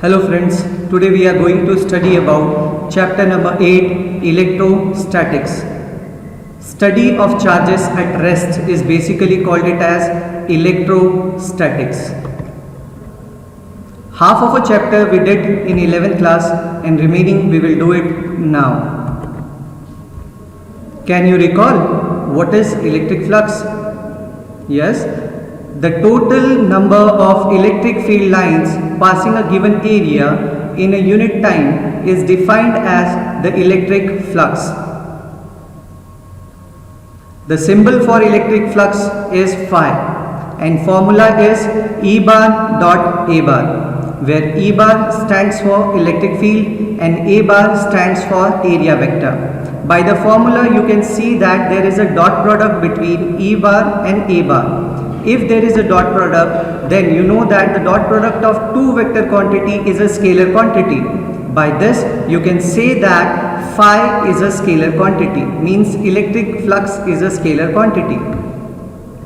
Hello friends, today we are going to study about chapter number 8, electrostatics. Study of charges at rest is basically called it as electrostatics. Half of a chapter we did in 11th class and remaining we will do it now. Can you recall what is electric flux? Yes, the total number of electric field lines passing a given area in a unit time is defined as the electric flux. The symbol for electric flux is phi and formula is E bar dot A bar, where E bar stands for electric field and A bar stands for area vector. By the formula you can see that there is a dot product between E bar and A bar. If there is a dot product, then you know that the dot product of two vector quantity is a scalar quantity. By this you can say that phi is a scalar quantity, means electric flux is a scalar quantity.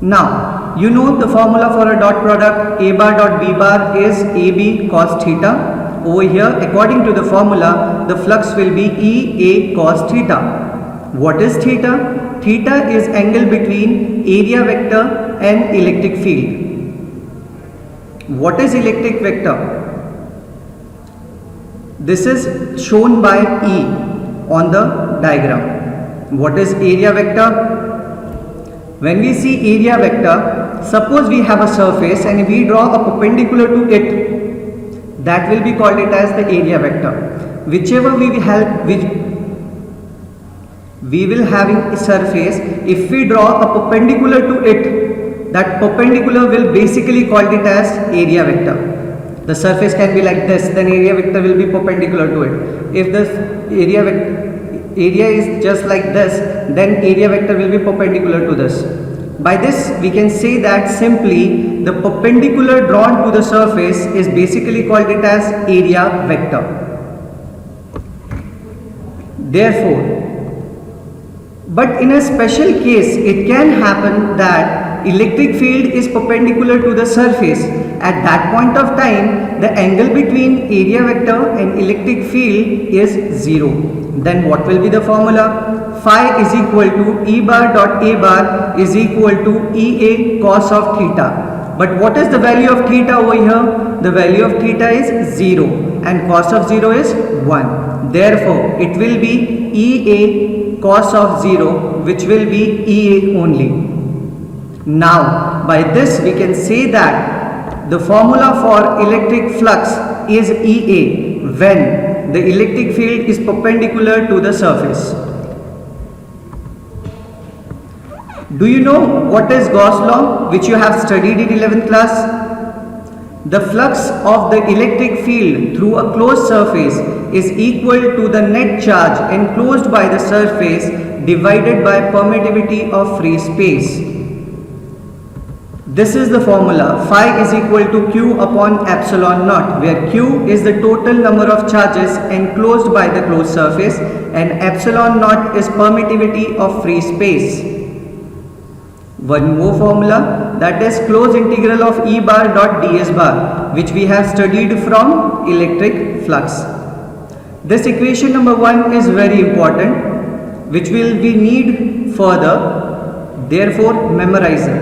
Now you know the formula for a dot product A bar dot B bar is AB cos theta. Over here according to the formula the flux will be EA cos theta. What is theta? Theta is angle between area vector and electric field. What is electric vector? This is shown by E on the diagram. What is area vector? When we see area vector, suppose we have a surface and we draw a perpendicular to it, that will be called it as the area vector. Whichever we will having a surface, if we draw a perpendicular to it, that perpendicular will basically called it as area vector. The surface can be like this, then area vector will be perpendicular to it. If this area is just like this, then area vector will be perpendicular to this. By this we can say that simply the perpendicular drawn to the surface is basically called it as area vector. Therefore, but in a special case it can happen that electric field is perpendicular to the surface. At that point of time the angle between area vector and electric field is 0. Then what will be the formula? Phi is equal to E bar dot A bar is equal to EA cos of theta. But what is the value of theta over here? The value of theta is 0 and cos of 0 is 1. Therefore it will be EA cos of 0, which will be EA only. Now by this we can say that the formula for electric flux is EA when the electric field is perpendicular to the surface. Do you know what is Gauss law, which you have studied in 11th class? The flux of the electric field through a closed surface is equal to the net charge enclosed by the surface divided by permittivity of free space. This is the formula. Phi is equal to Q upon epsilon naught, where Q is the total number of charges enclosed by the closed surface and epsilon naught is permittivity of free space. One more formula, that is closed integral of E bar dot ds bar, which we have studied from electric flux. This equation number 1 is very important, which we need further. Therefore memorize it.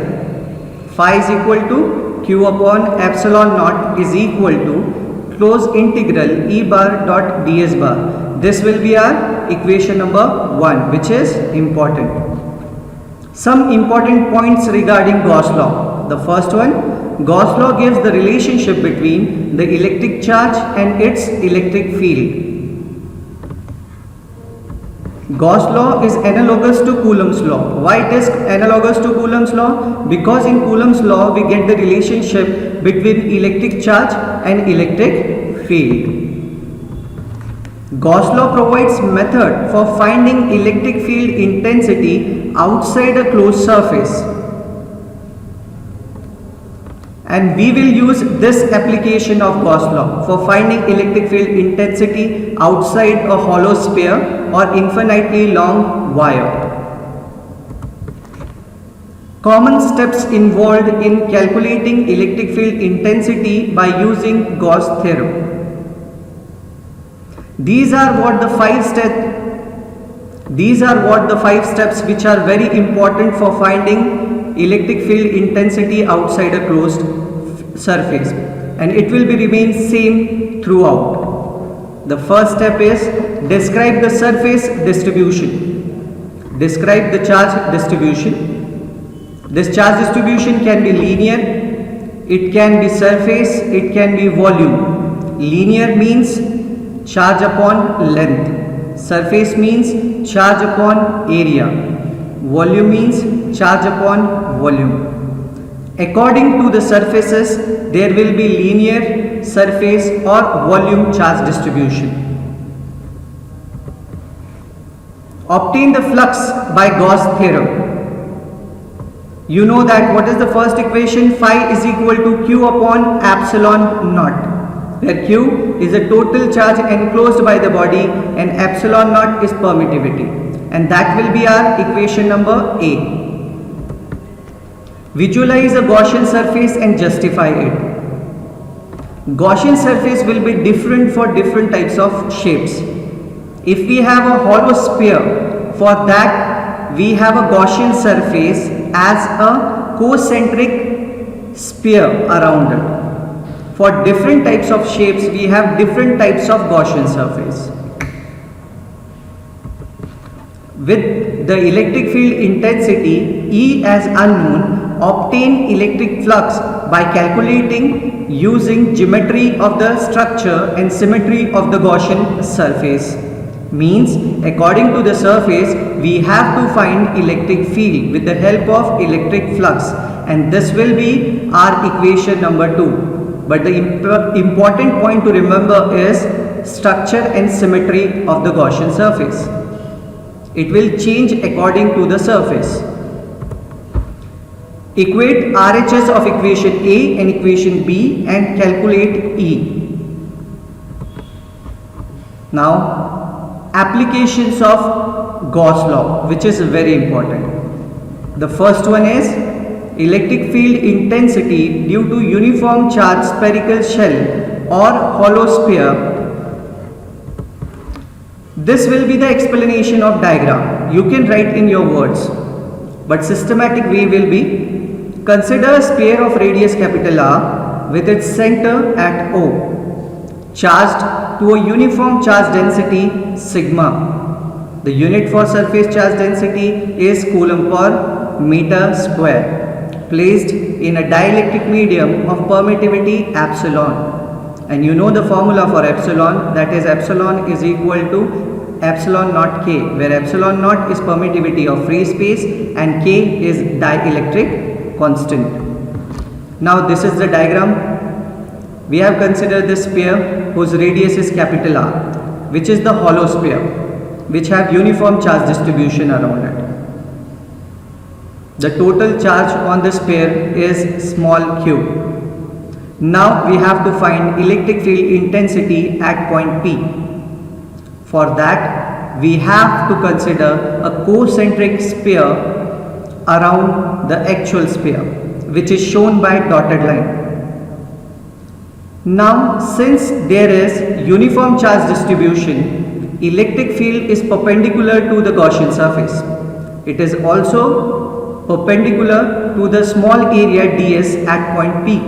Phi is equal to Q upon epsilon naught is equal to closed integral E bar dot ds bar. This will be our equation number 1, which is important. Some important points regarding Gauss law. The first one, Gauss law gives the relationship between the electric charge and its electric field. Gauss law is analogous to Coulomb's law. Why it is analogous to Coulomb's law? Because in Coulomb's law we get the relationship between electric charge and electric field. Gauss law provides method for finding electric field intensity outside a closed surface. And we will use this application of Gauss law for finding electric field intensity outside a hollow sphere or infinitely long wire. Common steps involved in calculating electric field intensity by using Gauss theorem. These are what the five steps which are very important for finding electric field intensity outside a closed surface, and it will be remain same throughout. The first step is describe the surface distribution. Describe the charge distribution. This charge distribution can be linear, it can be surface, it can be volume. Linear means charge upon length. Surface means charge upon area. Volume means charge upon volume. According to the surfaces, there will be linear, surface or volume charge distribution. Obtain the flux by Gauss theorem. You know that what is the first equation? Phi is equal to Q upon epsilon naught, where Q is the total charge enclosed by the body and epsilon naught is permittivity, and that will be our equation number A. Visualize a Gaussian surface and justify it. Gaussian surface will be different for different types of shapes. If we have a hollow sphere, for that we have a Gaussian surface as a concentric sphere around it. For different types of shapes, we have different types of Gaussian surface. With the electric field intensity E as unknown, obtain electric flux by calculating using geometry of the structure and symmetry of the Gaussian surface. Means according to the surface we have to find electric field with the help of electric flux, and this will be our equation number 2. But the important point to remember is structure and symmetry of the Gaussian surface. It will change according to the surface. Equate RHS of equation A and equation B and calculate E. Now applications of Gauss law, which is very important. The first one is electric field intensity due to uniform charge spherical shell or hollow sphere. This will be the explanation of diagram. You can write in your words, but systematic way will be: consider a sphere of radius capital R with its center at O, charged to a uniform charge density sigma. The unit for surface charge density is coulomb per meter square, placed in a dielectric medium of permittivity epsilon. And you know the formula for epsilon, that is epsilon is equal to epsilon naught K, where epsilon naught is permittivity of free space and K is dielectric constant. Now this is the diagram. We have considered this sphere whose radius is capital R, which is the hollow sphere, which have uniform charge distribution around it. The total charge on the sphere is small q. Now we have to find electric field intensity at point P. For that, we have to consider a concentric sphere around the actual sphere, which is shown by dotted line. Now, since there is uniform charge distribution, electric field is perpendicular to the Gaussian surface. It is also perpendicular to the small area ds at point P.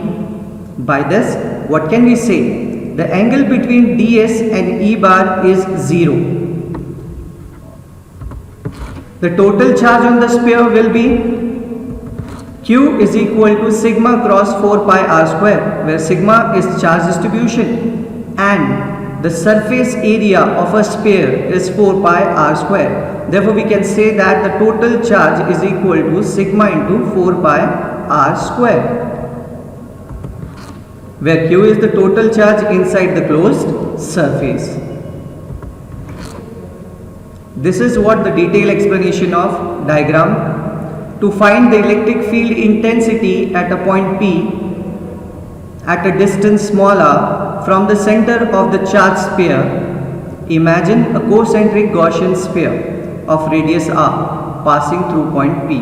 By this, what can we say? The angle between ds and E bar is 0. The total charge on the sphere will be Q is equal to sigma cross 4 pi r square, where sigma is charge distribution and the surface area of a sphere is 4 pi r square. Therefore, we can say that the total charge is equal to sigma into 4 pi r square, where Q is the total charge inside the closed surface. This is what the detailed explanation of diagram. To find the electric field intensity at a point P at a distance small r from the center of the charged sphere, imagine a concentric Gaussian sphere of radius r passing through point P,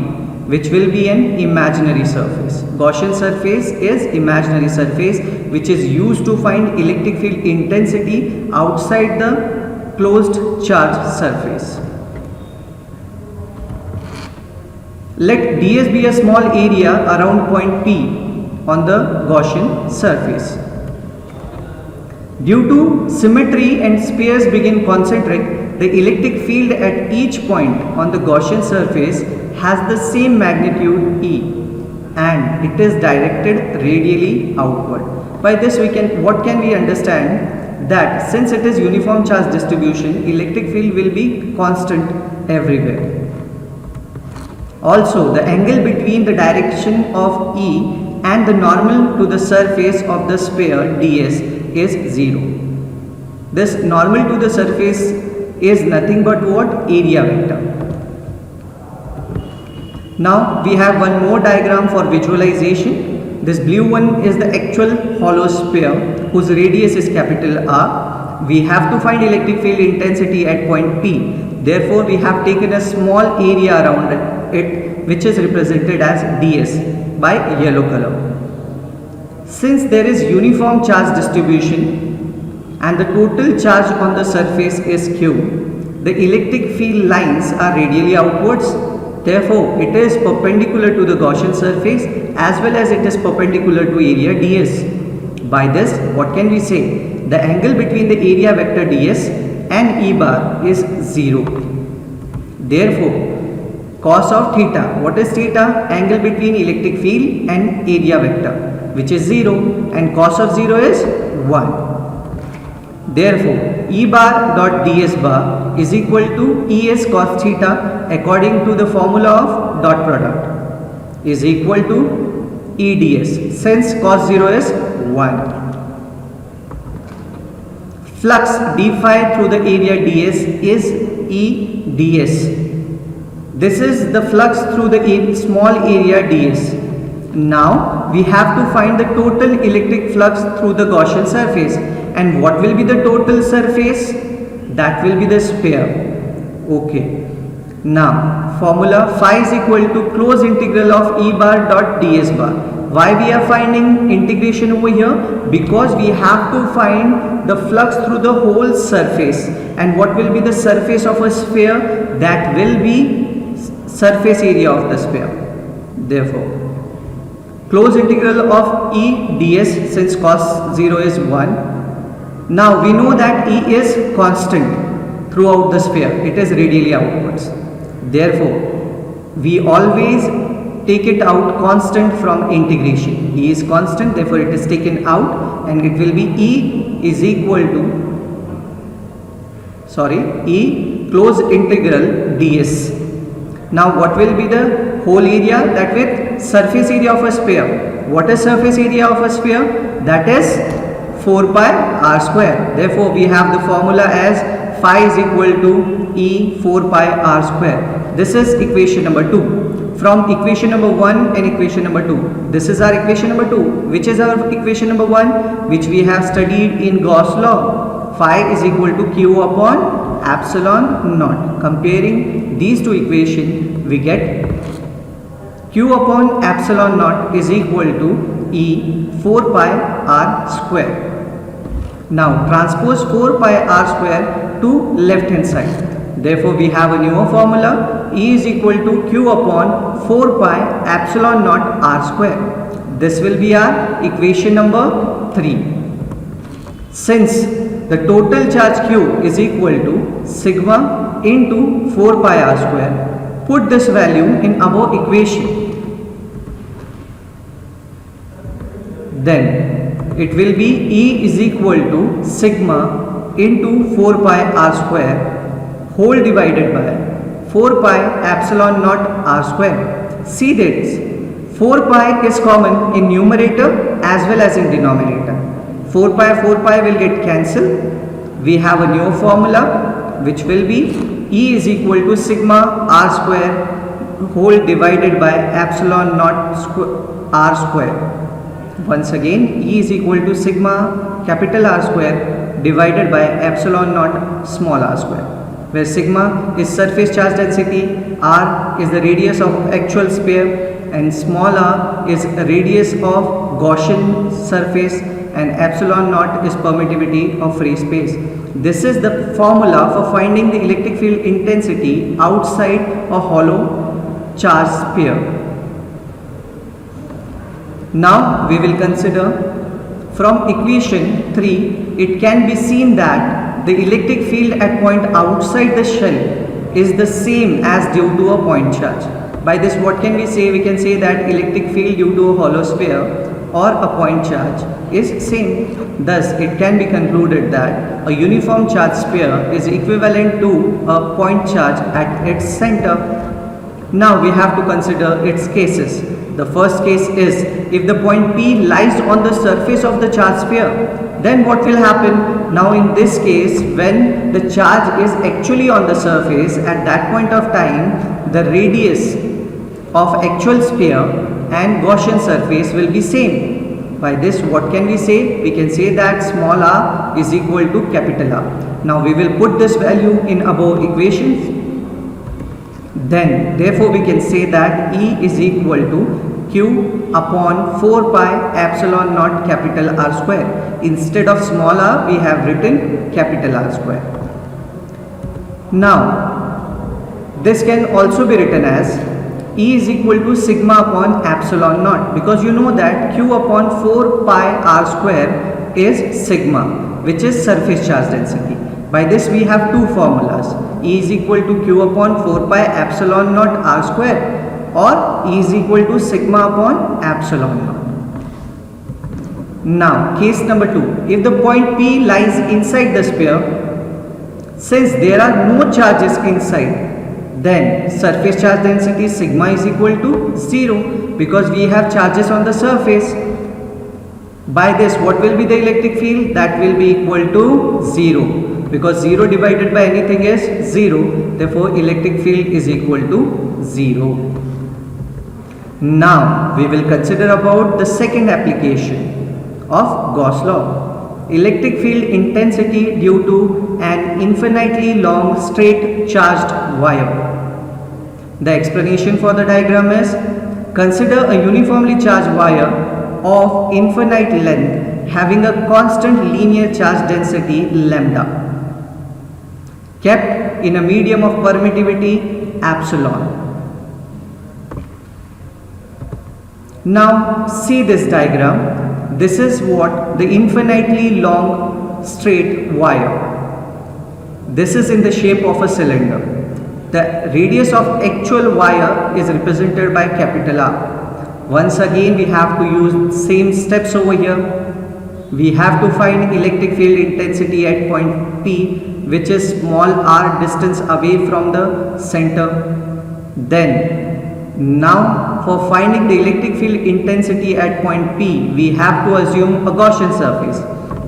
which will be an imaginary surface. Gaussian surface is imaginary surface which is used to find electric field intensity outside the closed charge surface. Let ds be a small area around point P on the Gaussian surface. Due to symmetry and spheres being concentric, the electric field at each point on the Gaussian surface has the same magnitude E and it is directed radially outward. By this what can we understand? That since it is uniform charge distribution, electric field will be constant everywhere. Also, the angle between the direction of E and the normal to the surface of the sphere ds is 0. This normal to the surface is nothing but what? Area vector. Now we have one more diagram for visualization. This blue one is the actual hollow sphere whose radius is capital R. We have to find electric field intensity at point P. Therefore, we have taken a small area around it, which is represented as ds by yellow color. Since there is uniform charge distribution and the total charge on the surface is Q, the electric field lines are radially outwards. Therefore, it is perpendicular to the Gaussian surface as well as it is perpendicular to area ds. By this, what can we say? The angle between the area vector ds and E bar is 0. Therefore, cos of theta, what is theta? Angle between electric field and area vector, which is 0, and cos of 0 is 1. Therefore, E bar dot ds bar is equal to Es cos theta according to the formula of dot product is equal to EDS, since cos 0 is 1. Flux d phi through the area ds is E ds. This is the flux through the small area ds. Now we have to find the total electric flux through the Gaussian surface. And what will be the total surface? That will be the sphere. Okay. Now formula phi is equal to closed integral of E bar dot ds bar. Why we are finding integration over here? Because we have to find the flux through the whole surface. And what will be the surface of a sphere? That will be surface area of the sphere. Therefore, closed integral of E ds, since cos 0 is 1. Now we know that E is constant throughout the sphere. It is radially outwards. Therefore, we always take it out constant from integration. E is constant, therefore it is taken out and it will be E is equal to, E closed integral ds. Now what will be the whole area? That with surface area of a sphere. What is surface area of a sphere? That is 4 pi r square. Therefore we have the formula as phi is equal to E 4 pi r square. This is equation number 2. From equation number 1 and equation number 2. This is our equation number 2. Which is our equation number 1? Which we have studied in Gauss law. Phi is equal to Q upon epsilon naught. Comparing these two equations, we get Q upon epsilon naught is equal to E 4 pi r square. Now transpose 4 pi r square to left hand side. Therefore we have a newer formula. E is equal to Q upon 4 pi epsilon naught r square. This will be our equation number 3. Since the total charge Q is equal to sigma into 4 pi r square, put this value in above equation. Then it will be E is equal to sigma into 4 pi r square whole divided by 4 pi epsilon naught r square. See this, 4 pi is common in numerator as well as in denominator. 4 pi will get cancelled. We have a new formula which will be E is equal to sigma r square whole divided by epsilon naught r square. Once again, E is equal to sigma capital R square divided by epsilon naught small r square, where sigma is surface charge density, r is the radius of actual sphere, and small r is the radius of Gaussian surface, and epsilon naught is permittivity of free space. This is the formula for finding the electric field intensity outside a hollow charged sphere. Now we will consider from equation 3, it can be seen that the electric field at point outside the shell is the same as due to a point charge. By this, what can we say? We can say that electric field due to a hollow sphere or a point charge is same. Thus, it can be concluded that a uniform charge sphere is equivalent to a point charge at its center. Now we have to consider its cases. The first case is if the point P lies on the surface of the charge sphere, then what will happen? Now in this case, when the charge is actually on the surface, at that point of time, the radius of actual sphere and Gaussian surface will be same. By this, what can we say? We can say that small r is equal to capital R. Now we will put this value in above equations. Then therefore we can say that E is equal to Q upon 4 pi epsilon naught capital R square. Instead of small r, we have written capital R square. Now this can also be written as E is equal to sigma upon epsilon naught, because you know that Q upon 4 pi R square is sigma, which is surface charge density. By this we have two formulas. E is equal to Q upon 4 pi epsilon naught R square, or E is equal to sigma upon epsilon naught. Now case number 2, if the point P lies inside the sphere, since there are no charges inside, then surface charge density sigma is equal to 0, because we have charges on the surface. By this, what will be the electric field? That will be equal to 0, because 0 divided by anything is 0. Therefore electric field is equal to 0. Now we will consider about the second application of Gauss law. Electric field intensity due to an infinitely long straight charged wire. The explanation for the diagram is, consider a uniformly charged wire of infinite length having a constant linear charge density lambda, kept in a medium of permittivity epsilon. Now see this diagram. This is what the infinitely long straight wire. This is in the shape of a cylinder. The radius of actual wire is represented by capital R. Once again we have to use same steps over here. We have to find electric field intensity at point P, which is small r distance away from the center. Then now for finding the electric field intensity at point P, we have to assume a Gaussian surface.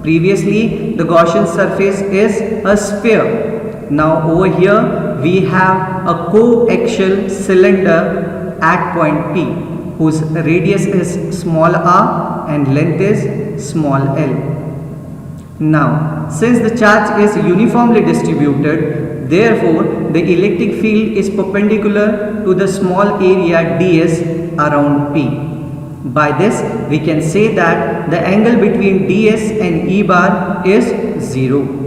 Previously the Gaussian surface is a sphere. Now over here we have a coaxial cylinder at point P, whose radius is small r and length is small l. Now since the charge is uniformly distributed, therefore the electric field is perpendicular to the small area ds around P. By this we can say that the angle between ds and E bar is 0.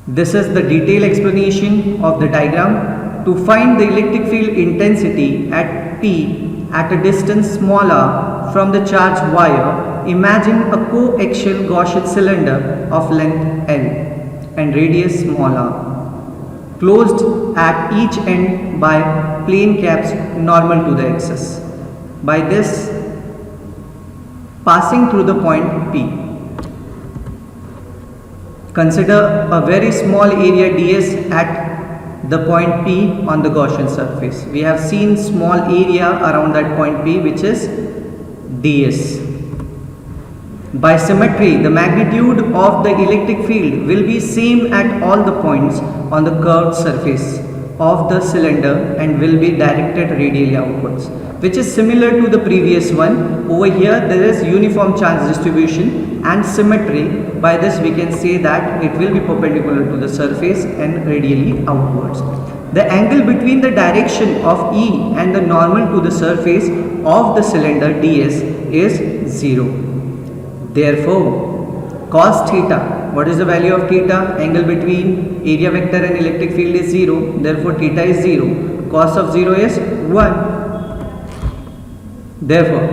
This is the detailed explanation of the diagram. To find the electric field intensity at P at a distance smaller from the charged wire, imagine a coaxial Gaussian cylinder of length L and radius smaller, closed at each end by plane caps normal to the axis. By this, passing through the point P. Consider a very small area ds at the point P on the Gaussian surface. We have seen small area around that point P, which is ds. By symmetry, the magnitude of the electric field will be same at all the points on the curved surface of the cylinder and will be directed radially outwards, which is similar to the previous one. Over here there is uniform charge distribution and symmetry. By this we can say that it will be perpendicular to the surface and radially outwards. The angle between the direction of E and the normal to the surface of the cylinder ds is 0. Therefore, cos theta, what is the value of theta? Angle between area vector and electric field is 0. Therefore, theta is 0. Cos of 0 is 1. Therefore,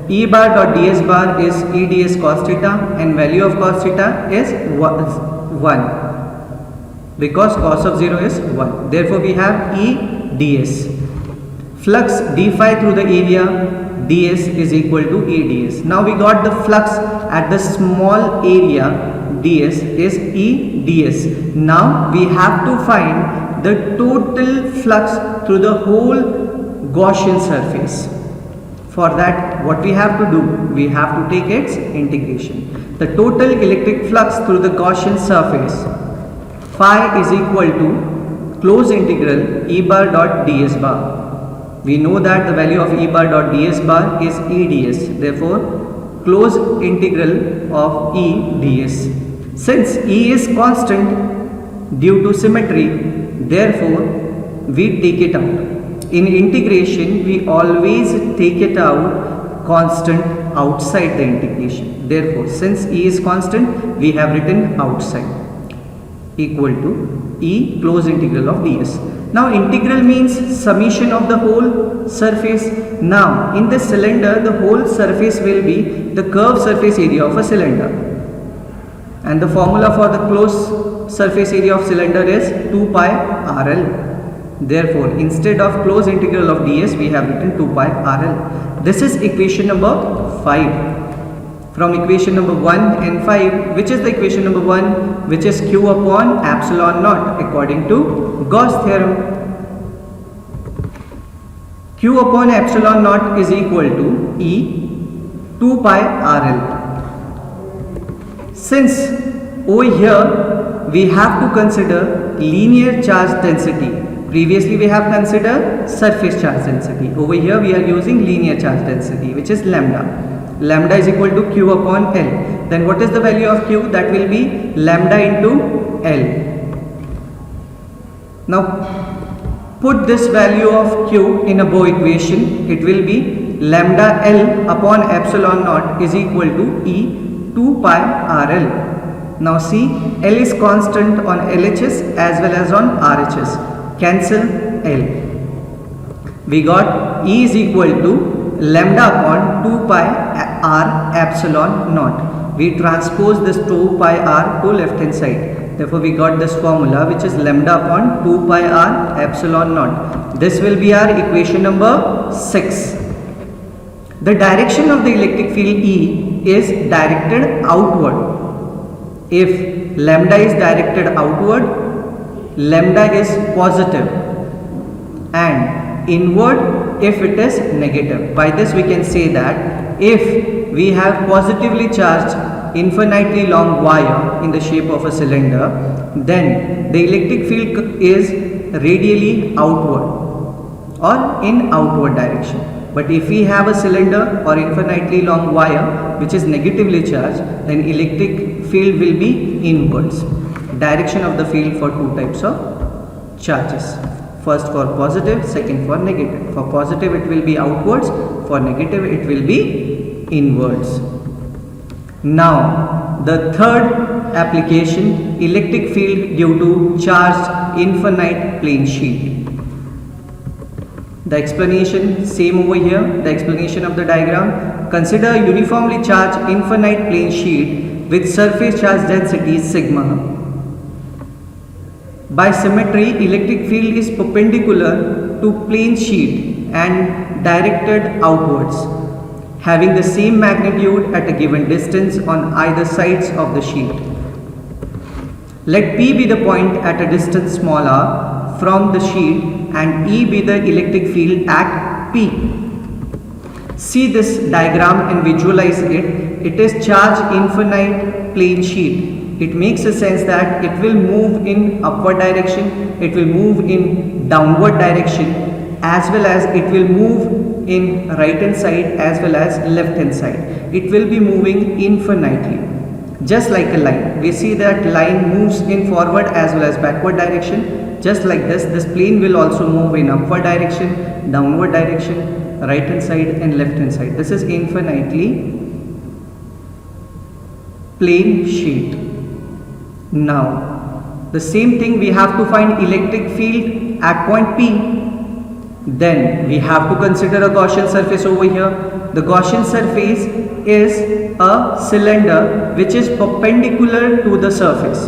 E bar dot ds bar is E ds cos theta, and value of cos theta is 1 because cos of 0 is 1. Therefore, we have E ds. Flux d phi through the area ds is equal to E ds. Now we got the flux at the small area ds is E ds. Now we have to find the total flux through the whole Gaussian surface. For that, what we have to do? We have to take its integration. The total electric flux through the Gaussian surface phi is equal to closed integral E bar dot ds bar. We know that the value of E bar dot ds bar is E ds. Therefore, closed integral of E ds. Since E is constant due to symmetry, therefore we take it out. In integration, we always take it out constant outside the integration. Therefore, since E is constant, we have written outside equal to E closed integral of ds. Now integral means summation of the whole surface. Now in the cylinder, the whole surface will be the curved surface area of a cylinder, and the formula for the closed surface area of cylinder is 2 pi RL. Therefore, instead of closed integral of ds, we have written 2 pi RL. This is equation number 5. From equation number 1 and 5, which is the equation number 1, which is q upon epsilon naught according to Gauss theorem. Q upon epsilon naught is equal to E 2 pi RL. Since over here we have to consider linear charge density. Previously we have considered surface charge density. Over here we are using linear charge density, which is lambda. Lambda is equal to q upon L. Then what is the value of q? That will be lambda into L. Now put this value of q in a Bow equation. It will be lambda L upon epsilon naught is equal to E 2 pi RL. Now see, L is constant on LHS as well as on RHS. Cancel L. We got E is equal to lambda upon 2 pi r epsilon naught. We transpose this 2 pi r to left hand side. Therefore, we got this formula, which is lambda upon 2 pi r epsilon naught. This will be our equation number 6. The direction of the electric field E is directed outward. If lambda is directed outward, lambda is positive, and inward if it is negative. By this we can say that if we have positively charged infinitely long wire in the shape of a cylinder, then the electric field is radially outward or in outward direction. But if we have a cylinder or infinitely long wire which is negatively charged, then electric field will be inwards. Direction of the field for two types of charges. First for positive, second for negative. For positive it will be outwards, for negative it will be inwards. Now the third application, electric field due to charged infinite plane sheet. The explanation same over here, the explanation of the diagram. Consider a uniformly charged infinite plane sheet with surface charge density sigma. By symmetry, electric field is perpendicular to plane sheet and directed outwards, having the same magnitude at a given distance on either sides of the sheet. Let P be the point at a distance small r from the sheet and E be the electric field at P. See this diagram and visualize it. It is charged infinite plane sheet. It makes a sense that it will move in upward direction, it will move in downward direction, as well as it will move in right hand side as well as left hand side. It will be moving infinitely, just like a line. We see that line moves in forward as well as backward direction. Just like this plane will also move in upward direction, downward direction, right hand side and left hand side. This is infinitely plane sheet. Now, the same thing, we have to find electric field at point P. Then we have to consider a Gaussian surface over here. The Gaussian surface is a cylinder which is perpendicular to the surface.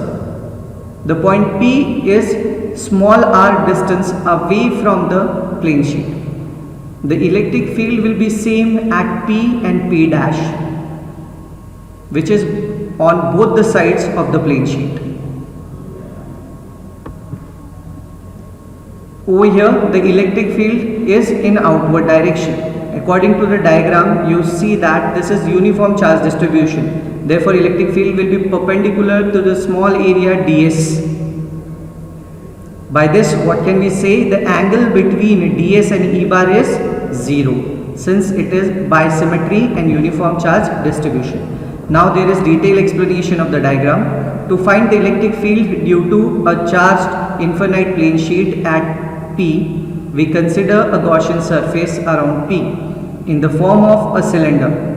The point P is small r distance away from the plane sheet. The electric field will be same at P and P dash, which is on both the sides of the plane sheet. Over here, the electric field is in outward direction. According to the diagram, you see that this is uniform charge distribution. Therefore, electric field will be perpendicular to the small area ds. By this, what can we say? The angle between ds and E bar is 0, since it is by symmetry and uniform charge distribution. Now there is detailed explanation of the diagram. To find the electric field due to a charged infinite plane sheet at P, we consider a Gaussian surface around P in the form of a cylinder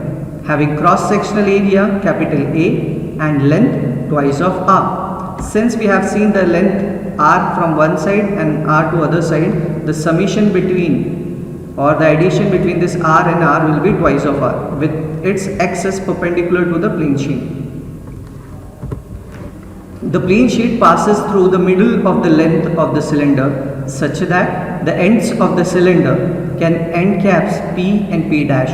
having cross-sectional area capital A and length twice of r. Since we have seen the length r from one side and r to other side, the summation between or the addition between this r and r will be twice of r with its axis perpendicular to the plane sheet. The plane sheet passes through the middle of the length of the cylinder such that the ends of the cylinder can end caps P and P dash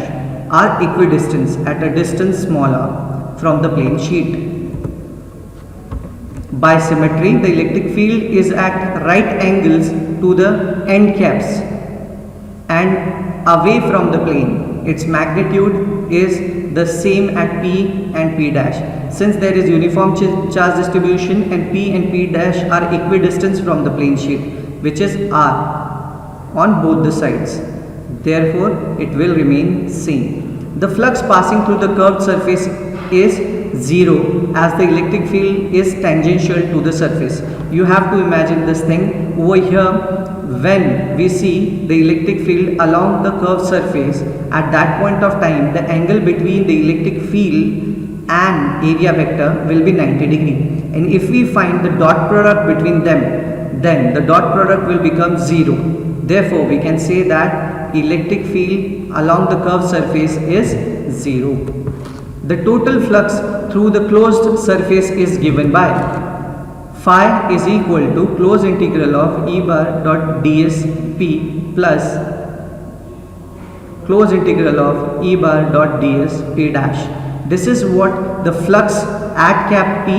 are equidistant at a distance smaller from the plane sheet. By symmetry, the electric field is at right angles to the end caps and away from the plane. Its magnitude is the same at P and P dash. Since there is uniform charge distribution and P dash are equidistant from the plane sheet, which is r on both the sides. Therefore, it will remain same. The flux passing through the curved surface is 0 as the electric field is tangential to the surface. You have to imagine this thing over here. When we see the electric field along the curved surface, at that point of time, the angle between the electric field and area vector will be 90 degree. And if we find the dot product between them, then the dot product will become 0. Therefore, we can say that electric field along the curved surface is 0. The total flux through the closed surface is given by phi is equal to closed integral of E bar dot ds P plus closed integral of E bar dot ds P dash. This is what the flux at cap P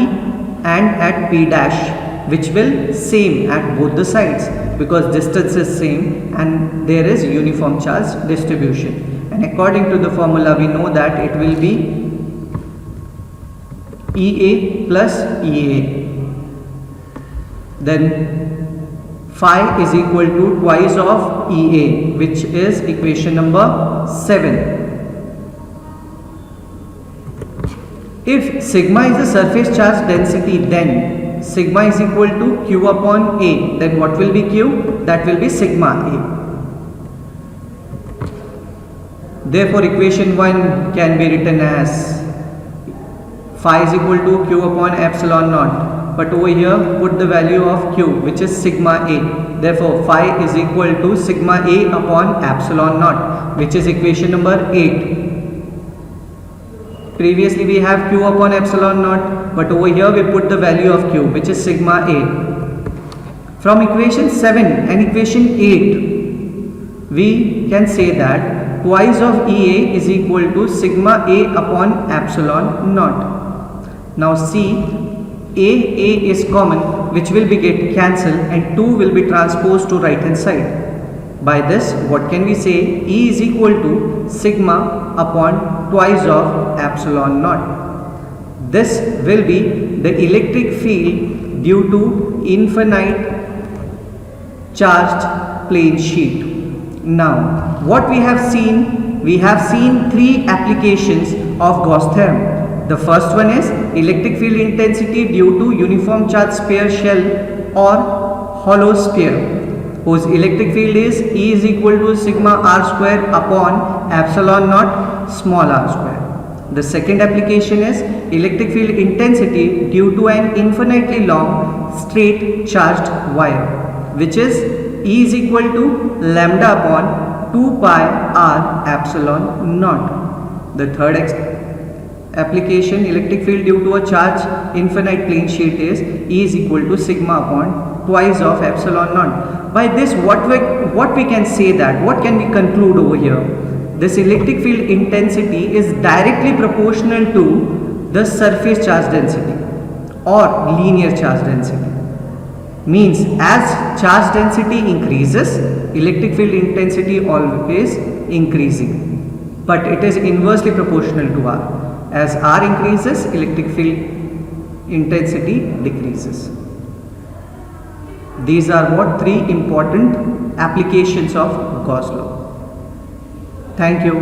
and at P dash, which will same at both the sides because distance is same and there is uniform charge distribution. And according to the formula, we know that it will be EA plus EA. Then phi is equal to twice of EA, which is equation number 7. If sigma is the surface charge density, then sigma is equal to Q upon A. Then what will be Q? That will be sigma A. Therefore, equation 1 can be written as phi is equal to Q upon epsilon naught. But over here, put the value of Q, which is sigma A. Therefore, phi is equal to sigma A upon epsilon naught, which is equation number 8. Previously, we have Q upon epsilon naught, but over here we put the value of Q, which is sigma A. From equation 7 and equation 8, we can say that twice of EA is equal to sigma A upon epsilon naught. Now see, A is common, which will be get cancelled and 2 will be transposed to right hand side. By this, what can we say? E is equal to sigma upon twice of epsilon naught. This will be the electric field due to infinite charged plane sheet. Now, what we have seen? We have seen 3 applications of Gauss theorem. The first one is electric field intensity due to uniform charge sphere shell or hollow sphere, whose electric field is E is equal to sigma r square upon epsilon naught small r square. The second application is electric field intensity due to an infinitely long straight charged wire, which is E is equal to lambda upon 2 pi r epsilon naught. The third application, electric field due to a charge infinite plane sheet, is E is equal to sigma upon twice of epsilon naught. By this, what we can say, that what can we conclude over here? This electric field intensity is directly proportional to the surface charge density or linear charge density. Means as charge density increases, electric field intensity always increasing, but it is inversely proportional to R. As R increases, electric field intensity decreases. These are what 3 important applications of Gauss law. Thank you.